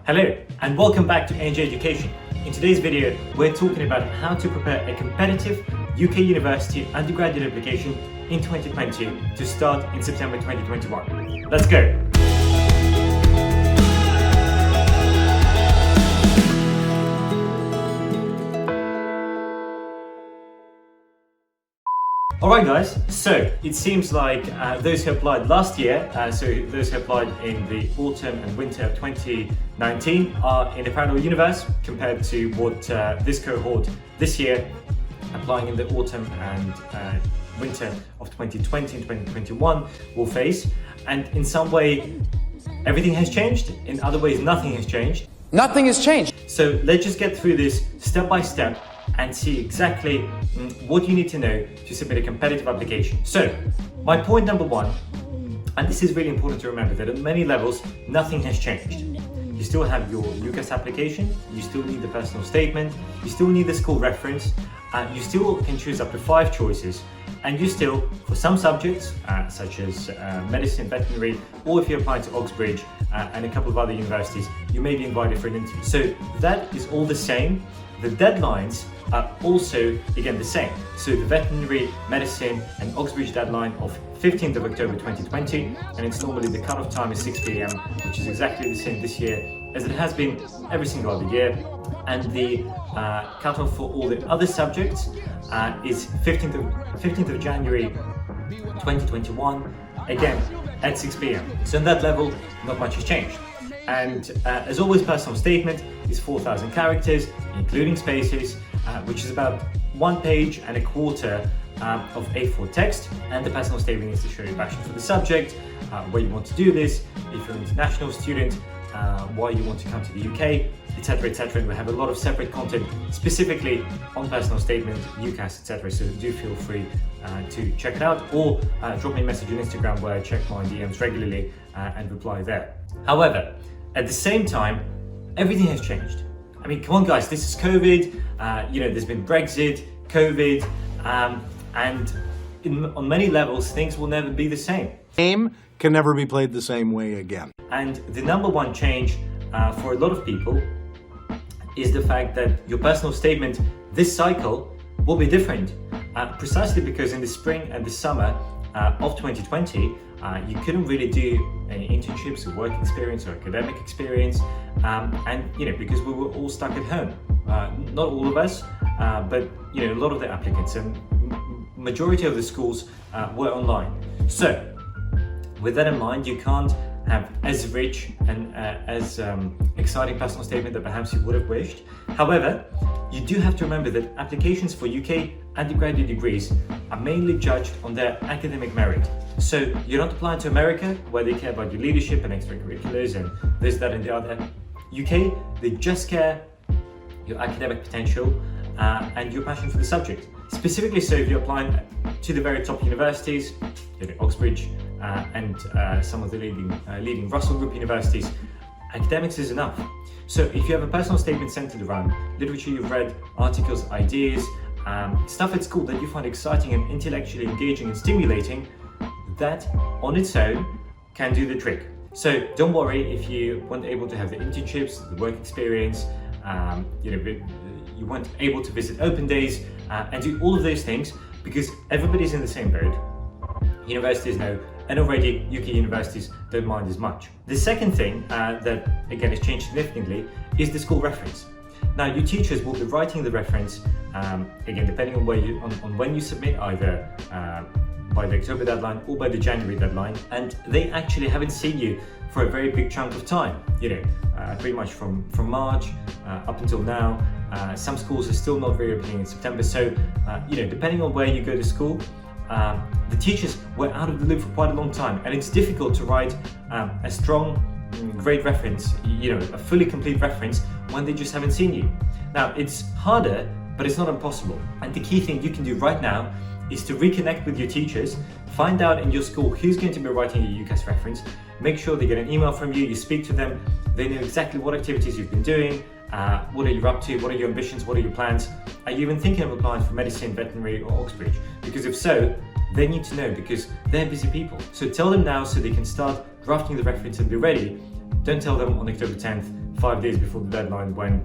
Hello and welcome back to NJ Education. In today's video, we're talking about how to prepare a competitive UK university undergraduate application in 2020 to start in September 2021. Let's go! Alright guys, so it seems like those who applied last year, so those who applied in the autumn and winter of 2019 are in a parallel universe compared to what this cohort this year applying in the autumn and winter of 2020 and 2021 will face. And in some way everything has changed, in other ways nothing has changed. Nothing has changed. So let's just get through this step by step and see exactly what you need to know to submit a competitive application. So, my point number one, and this is really important to remember, that at many levels, nothing has changed. You still have your UCAS application, you still need the personal statement, you still need the school reference, you still can choose up to 5 choices, and you still, for some subjects, such as medicine, veterinary, or if you're applying to Oxbridge and a couple of other universities, you may be invited for an interview. So that is all the same. The deadlines are also, again, the same. So the veterinary, medicine and Oxbridge deadline of 15th of October 2020, and it's normally the cutoff time is 6 p.m, which is exactly the same this year as it has been every single other year. And the cutoff for all the other subjects is 15th of January 2021, again at 6 p.m. So on that level, not much has changed. And as always, personal statement is 4,000 characters, including spaces, which is about 1 page and a quarter of A4 text. And the personal statement needs to show your passion for the subject, where you want to do this, if you're an international student, why you want to come to the UK, etc, etc. And we have a lot of separate content specifically on personal statement, UCAS, etc. So do feel free to check it out, or drop me a message on Instagram where I check my DMs regularly and reply there. However, at the same time, everything has changed. I mean, come on guys, this is COVID, there's been Brexit, COVID, and on many levels, things will never be the same. Game can never be played the same way again. And the number one change for a lot of people is the fact that your personal statement this cycle will be different, precisely because in the spring and the summer of 2020, you couldn't really do any internships or work experience or academic experience, and because we were all stuck at home. Not all of us, but a lot of the applicants and majority of the schools were online. So with that in mind, you can't have as rich and as exciting personal statement that perhaps you would have wished. However, you do have to remember that applications for UK undergraduate degrees are mainly judged on their academic merit. So you're not applying to America, where they care about your leadership and extracurriculars and this, that and the other. UK, they just care your academic potential and your passion for the subject. Specifically, so if you're applying to the very top universities, Oxbridge and some of the leading Russell Group universities, academics is enough. So if you have a personal statement centered around literature you've read, articles, ideas, stuff at school that you find exciting and intellectually engaging and stimulating, that on its own can do the trick. So don't worry if you weren't able to have the internships, the work experience, you weren't able to visit open days and do all of those things, because everybody's in the same boat. Universities know, and already UK universities don't mind as much. The second thing that again has changed significantly is the school reference. Now your teachers will be writing the reference again depending on when you submit, either by the October deadline or by the January deadline, and they actually haven't seen you for a very big chunk of time, pretty much from March up until now. Some schools are still not reopening in September, so depending on where you go to school, the teachers were out of the loop for quite a long time, and it's difficult to write a strong, great reference, a fully complete reference when they just haven't seen you. Now, it's harder, but it's not impossible. And the key thing you can do right now is to reconnect with your teachers, find out in your school who's going to be writing your UCAS reference, make sure they get an email from you, you speak to them, they know exactly what activities you've been doing, what are you up to, what are your ambitions, what are your plans, are you even thinking of applying for medicine, veterinary or Oxbridge? Because if so, they need to know, because they're busy people. So tell them now so they can start drafting the reference and be ready Don't tell them on October 10th, 5 days before the deadline, when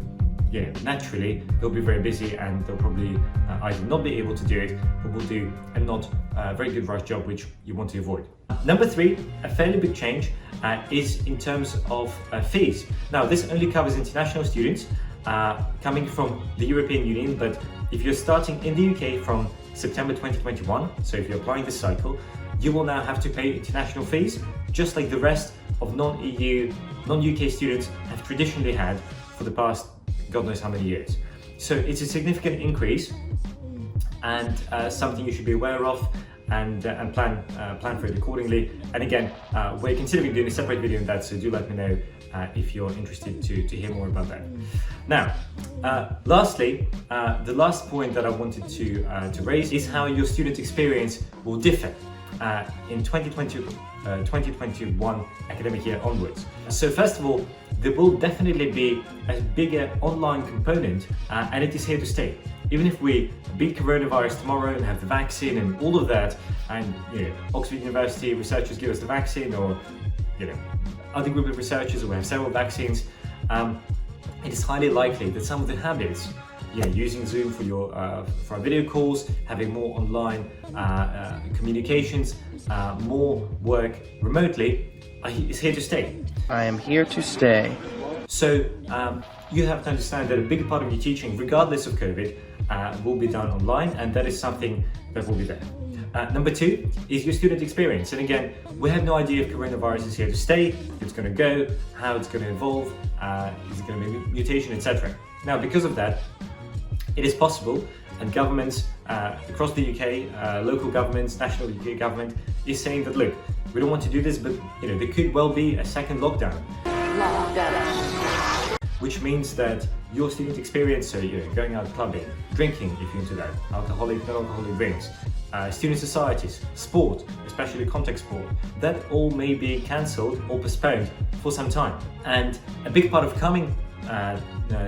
naturally they'll be very busy and they'll probably either not be able to do it, or will do a not very good rush job, which you want to avoid. Number 3, a fairly big change is in terms of fees. Now, this only covers international students coming from the European Union, but if you're starting in the UK from September 2021, so if you're applying this cycle, you will now have to pay international fees, just like the rest of non-EU, non-UK students have traditionally had for the past God knows how many years. So it's a significant increase, and something you should be aware of, and plan for it accordingly. And again, we're considering doing a separate video on that, so do let me know if you're interested to hear more about that. Now, lastly, the last point that I wanted to raise is how your student experience will differ in 2021 academic year onwards. So first of all, there will definitely be a bigger online component, and it is here to stay. Even if we beat coronavirus tomorrow and have the vaccine and all of that, and Oxford University researchers give us the vaccine, or other group of researchers, or we have several vaccines, it is highly likely that some of the habits, using Zoom for our video calls, having more online communications, more work remotely, is here to stay. I am here to stay. So you have to understand that a big part of your teaching, regardless of COVID, will be done online, and that is something that will be there. Number 2 is your student experience. And again, we have no idea if coronavirus is here to stay, if it's going to go, how it's going to evolve, is it going to be mutation, etc. Now, because of that, it is possible, and governments across the UK, local governments, national UK government, is saying that, look, we don't want to do this, but there could well be a second lockdown. Which means that your student experience, so going out clubbing, drinking if you're into that, alcoholic, non-alcoholic drinks, student societies, sport, especially contact sport, that all may be cancelled or postponed for some time. And a big part of coming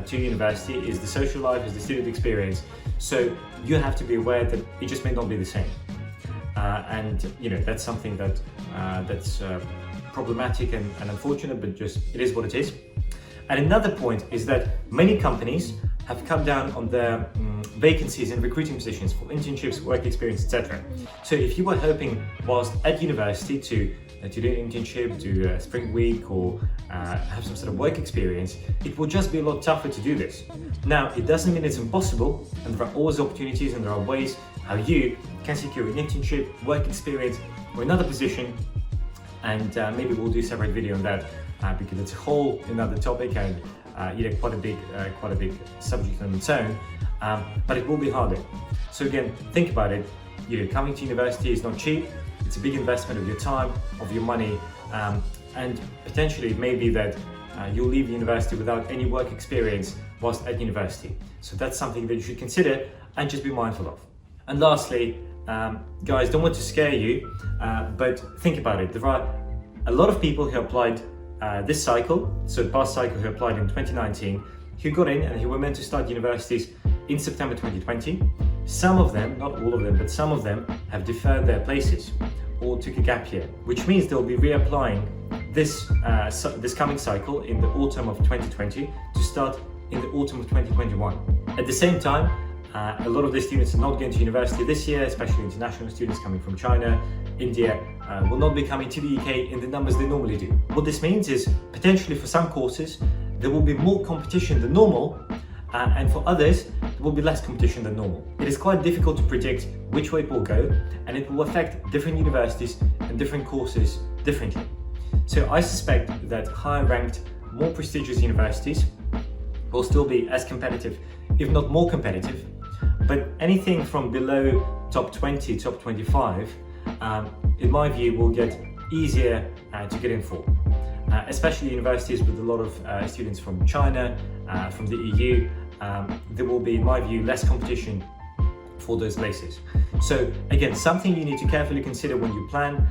to university is the social life, is the student experience. So you have to be aware that it just may not be the same. And that's something that's problematic and unfortunate, but just it is what it is. And another point is that many companies have come down on their vacancies and recruiting positions for internships, work experience, etc. So if you were hoping whilst at university to do an internship, do a spring week, or have some sort of work experience, it will just be a lot tougher to do this. Now, it doesn't mean it's impossible, and there are always opportunities and there are ways how you can secure an internship, work experience, or another position, and maybe we'll do a separate video on that because it's a whole another topic, and quite a big subject on its own, but it will be harder. So again, think about it. Coming to university is not cheap. It's a big investment of your time, of your money, and potentially it may be that you'll leave university without any work experience whilst at university. So that's something that you should consider and just be mindful of. And lastly, guys, don't want to scare you, but think about it. There are a lot of people who applied this cycle, so the past cycle, who applied in 2019, who got in and who were meant to start universities in September 2020. Some of them, not all of them, but some of them have deferred their places or took a gap year, which means they'll be reapplying this coming cycle in the autumn of 2020 to start in the autumn of 2021. At the same time, a lot of the students are not going to university this year, especially international students coming from China, India, will not be coming to the UK in the numbers they normally do. What this means is, potentially for some courses, there will be more competition than normal, and for others, there will be less competition than normal. It is quite difficult to predict which way it will go, and it will affect different universities and different courses differently. So I suspect that higher ranked, more prestigious universities will still be as competitive, if not more competitive, but anything from below top 20, top 25, in my view, will get easier to get in for. Especially universities with a lot of students from China, from the EU, there will be, in my view, less competition for those places. So again, something you need to carefully consider when you plan,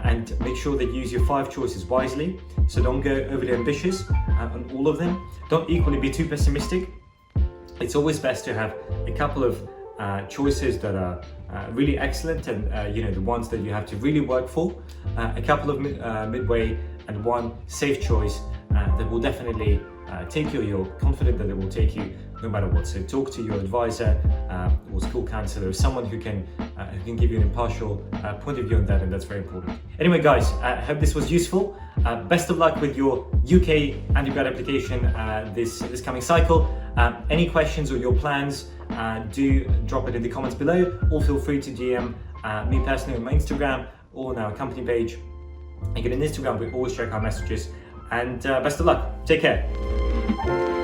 and make sure that you use your 5 choices wisely. So don't go overly ambitious on all of them. Don't equally be too pessimistic. It's always best to have a couple of choices that are really excellent, and the ones that you have to really work for, a couple of midway, and one safe choice that will definitely take you. You're confident that it will take you no matter what. So talk to your advisor or school counselor, someone who can give you an impartial point of view on that, and that's very important. Anyway, guys, I hope this was useful. Best of luck with your UK undergrad application this coming cycle. Any questions or your plans, do drop it in the comments below, or feel free to DM me personally on my Instagram or on our company page. Again, on Instagram, we always check our messages. And best of luck. Take care.